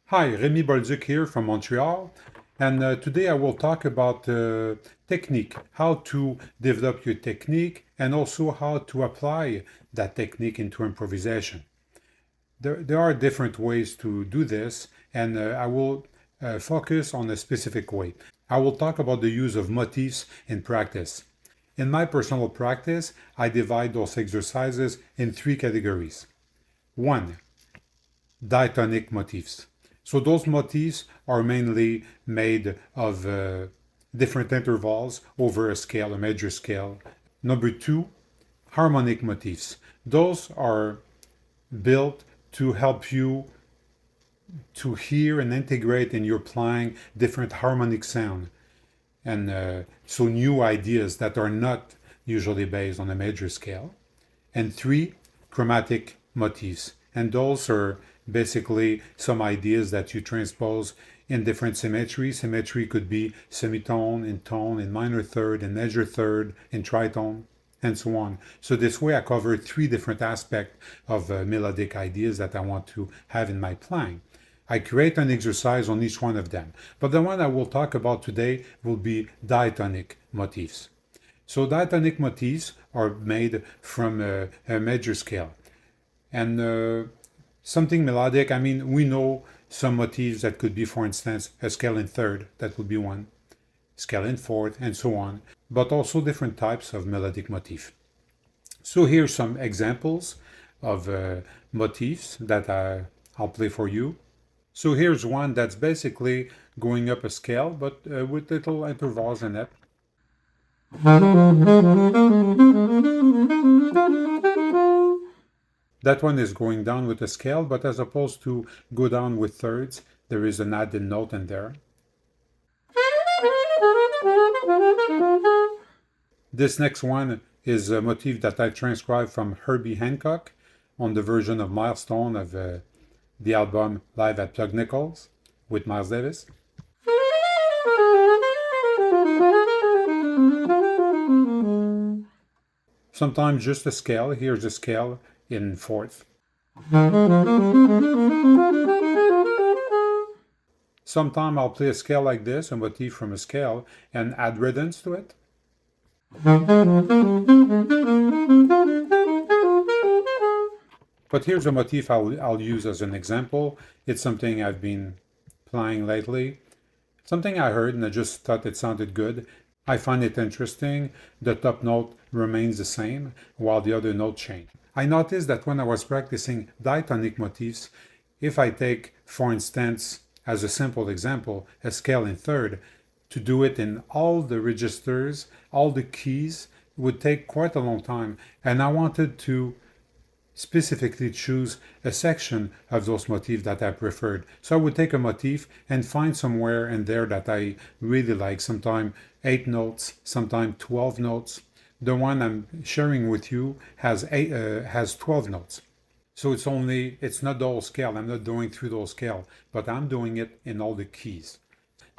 Hi, Rémi Bolduc here from Montreal, and today I will talk about technique, how to develop your technique, and also how to apply that technique into improvisation. There are different ways to do this, and I will focus on a specific way. I will talk about the use of motifs in practice. In my personal practice, I divide those exercises in three categories. One, diatonic motifs. So those motifs are mainly made of different intervals over a scale, a major scale. Number two, harmonic motifs. Those are built to help you to hear and integrate in your playing different harmonic sound and so new ideas that are not usually based on a major scale. And three, chromatic motifs. And those are basically some ideas that you transpose in different symmetry. Symmetry could be semitone, in tone, in minor third, in major third, in tritone, and so on. So this way I cover three different aspects of melodic ideas that I want to have in my playing. I create an exercise on each one of them. But the one I will talk about today will be diatonic motifs. So diatonic motifs are made from a major scale. And something melodic, I mean, we know some motifs that could be, for instance, a scale in third, that would be one, scale in fourth, and so on, but also different types of melodic motif. So here's some examples of motifs that I'll play for you. So here's one that's basically going up a scale, but with little intervals in it. That one is going down with a scale, but as opposed to go down with thirds, there is an added note in there. This next one is a motif that I transcribed from Herbie Hancock on the version of Milestone of the album Live at Plug Nichols with Miles Davis. Sometimes just a scale. Here's a scale in fourth. Sometimes I'll play a scale like this, a motif from a scale, and add rhythms to it. But here's a motif I'll use as an example. It's something I've been playing lately. Something I heard and I just thought it sounded good. I find it interesting. The top note remains the same while the other notes change. I noticed that when I was practicing diatonic motifs, if I take, for instance, as a simple example, a scale in third, to do it in all the registers, all the keys, would take quite a long time. And I wanted to specifically choose a section of those motifs that I preferred. So I would take a motif and find somewhere in there that I really like, sometimes 8 notes, sometimes 12 notes. The one I'm sharing with you has 12 notes. So it's not the whole scale. I'm not doing through the whole scale, but I'm doing it in all the keys.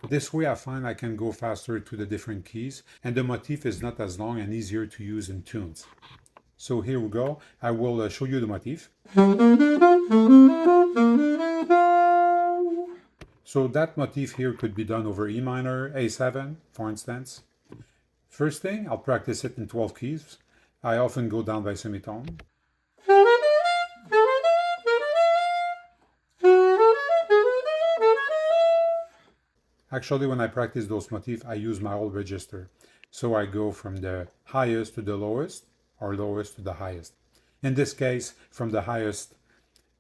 This way I find I can go faster to the different keys, and the motif is not as long and easier to use in tunes. So here we go. I will show you the motif. So that motif here could be done over E minor, A7, for instance. First thing, I'll practice it in 12 keys. I often go down by semitone. Actually, when I practice those motifs, I use my old register. So I go from the highest to the lowest, or lowest to the highest. In this case, from the highest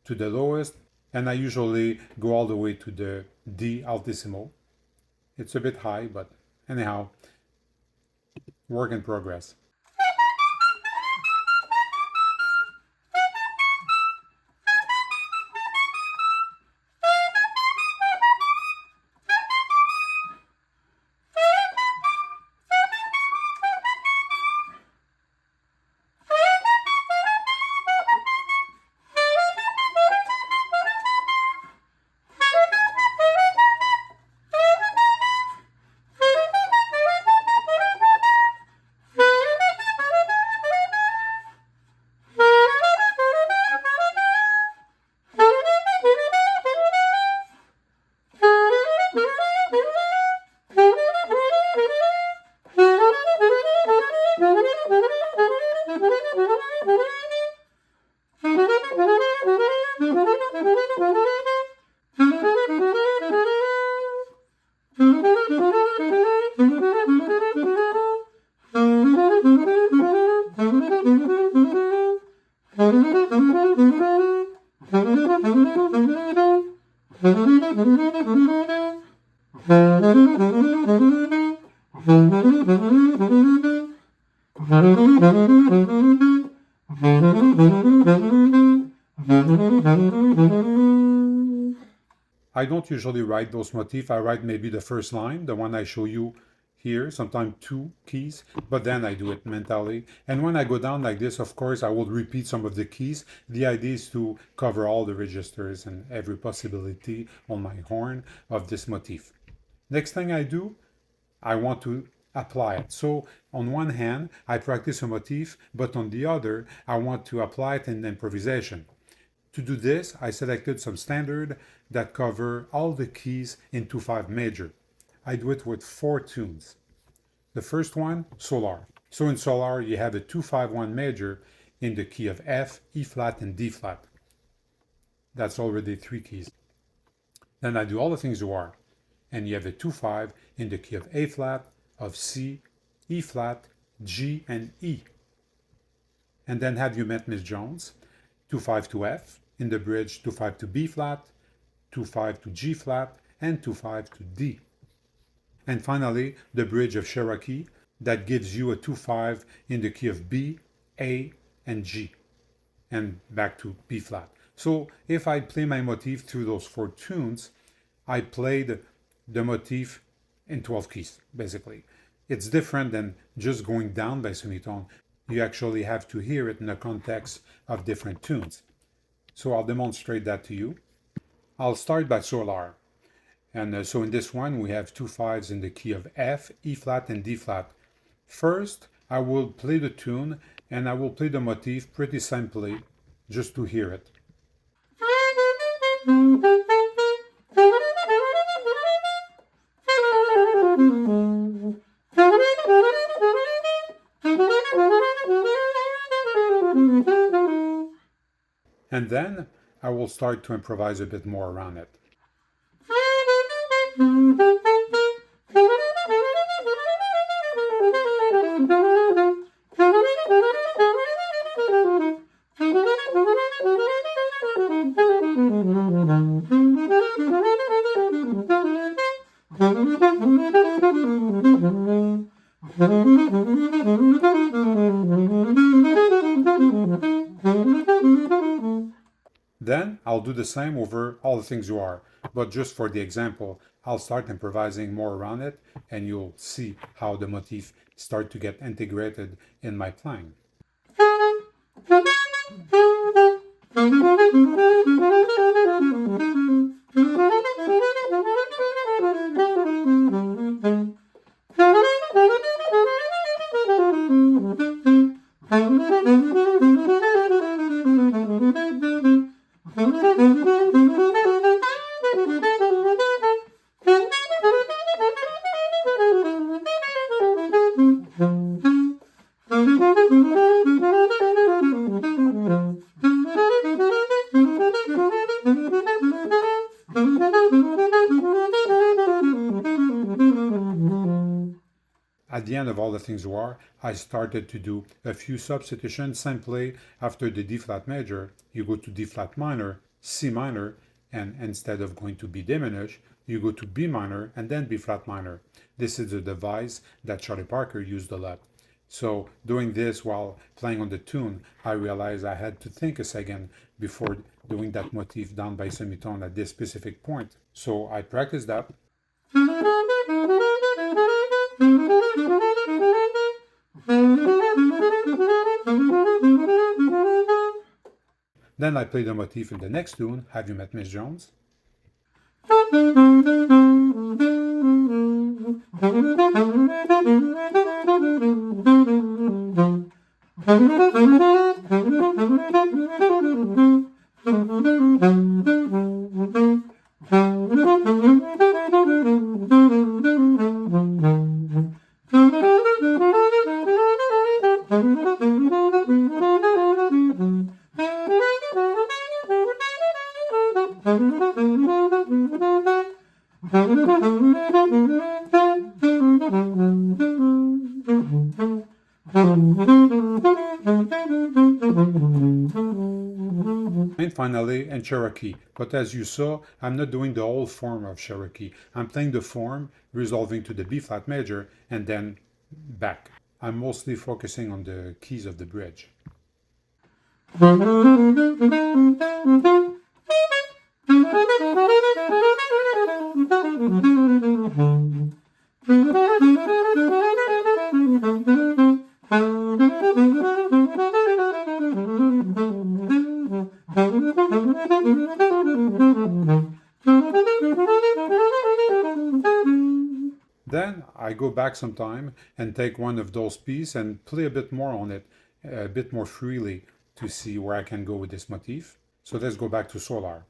to the lowest, and I usually go all the way to the D altissimo. It's a bit high, but anyhow, work in progress. I don't usually write those motifs. I write maybe the first line, the one I show you here, sometimes two keys, but then I do it mentally. And when I go down like this, of course, I will repeat some of the keys. The idea is to cover all the registers and every possibility on my horn of this motif. Next thing I do, I want to apply it. So on one hand, I practice a motif, but on the other, I want to apply it in improvisation. To do this, I selected some standard that cover all the keys in 2/5 major. I do it with 4 tunes. The first one, Solar. So in Solar, you have a 2/5-1 major in the key of F, E flat, and D flat. That's already 3 keys. Then I do all the things you are, and you have a 2/5 in the key of A flat, of C, E flat, G, and E. And then have you met Miss Jones? 2/5 to F, in the bridge 2/5 to B flat, 2/5 to G flat, and 2/5 to D. And finally, the bridge of Cherokee that gives you a 2/5 in the key of B, A, and G, and back to B flat. So if I play my motif through those 4 tunes, I played the motif in 12 keys, basically. It's different than just going down by semitone. You actually have to hear it in the context of different tunes. So I'll demonstrate that to you. I'll start by Solar. And so in this one, we have 2/5s in the key of F, E flat, and D flat. First, I will play the tune, and I will play the motif pretty simply, just to hear it. And then I will start to improvise a bit more around it. Then I'll do the same over all the things you are, but just for the example, I'll start improvising more around it, and you'll see how the motif start to get integrated in my playing. At the end of all the things you are, I started to do a few substitutions simply after the D flat major. You go to D flat minor, C minor, and instead of going to B diminished, you go to B minor and then B flat minor. This is a device that Charlie Parker used a lot. So doing this while playing on the tune, I realized I had to think a second before doing that motif down by semitone at this specific point. So I practiced that. Then I played the motif in the next tune, Have You Met Miss Jones? And finally, in Cherokee. But as you saw, I'm not doing the whole form of Cherokee. I'm playing the form, resolving to the B flat major, and then back. I'm mostly focusing on the keys of the bridge. Then I go back sometime and take one of those pieces and play a bit more on it, a bit more freely to see where I can go with this motif. So let's go back to Solar.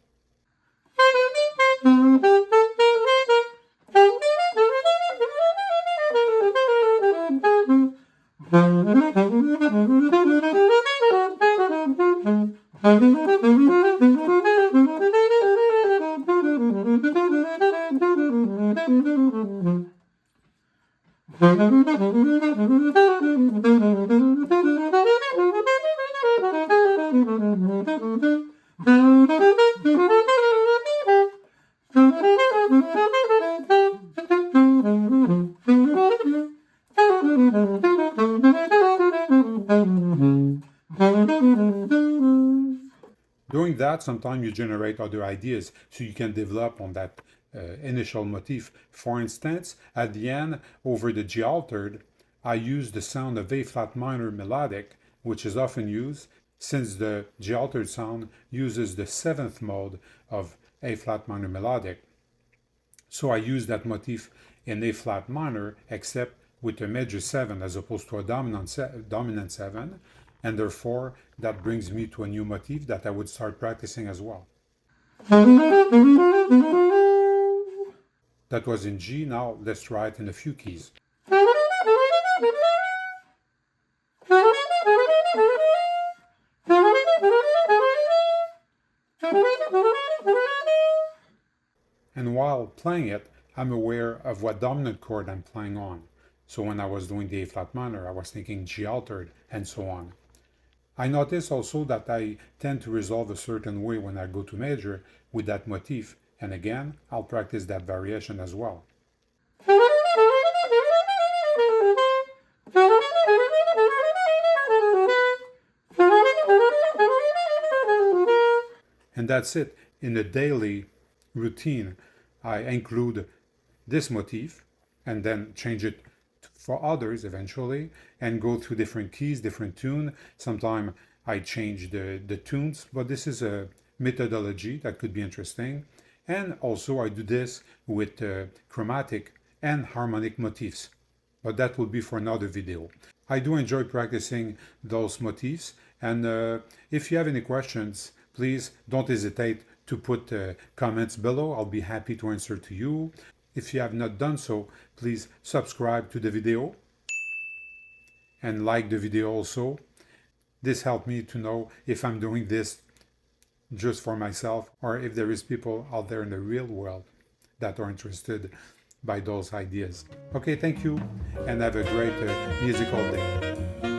Doing that, sometimes you generate other ideas so you can develop on that initial motif. For instance, at the end, over the G altered, I use the sound of A flat minor melodic, which is often used since the G altered sound uses the seventh mode of A flat minor melodic. So I use that motif in A flat minor, except with a major 7 as opposed to a dominant 7, and therefore that brings me to a new motif that I would start practicing as well. That was in G. Now let's try it in a few keys. And while playing it, I'm aware of what dominant chord I'm playing on. So when I was doing the A flat minor, I was thinking G altered and so on. I notice also that I tend to resolve a certain way when I go to major with that motif, and again, I'll practice that variation as well. And that's it. In the daily routine, I include this motif and then change it for others eventually and go through different keys, different tune. Sometimes I change the tunes, but this is a methodology that could be interesting. And also I do this with chromatic and harmonic motifs, but that will be for another video. I do enjoy practicing those motifs, and if you have any questions, please don't hesitate to put comments below. I'll be happy to answer to you. If you have not done so, please subscribe to the video and like the video also. This helps me to know if I'm doing this just for myself or if there is people out there in the real world that are interested by those ideas. Okay, thank you and have a great musical day.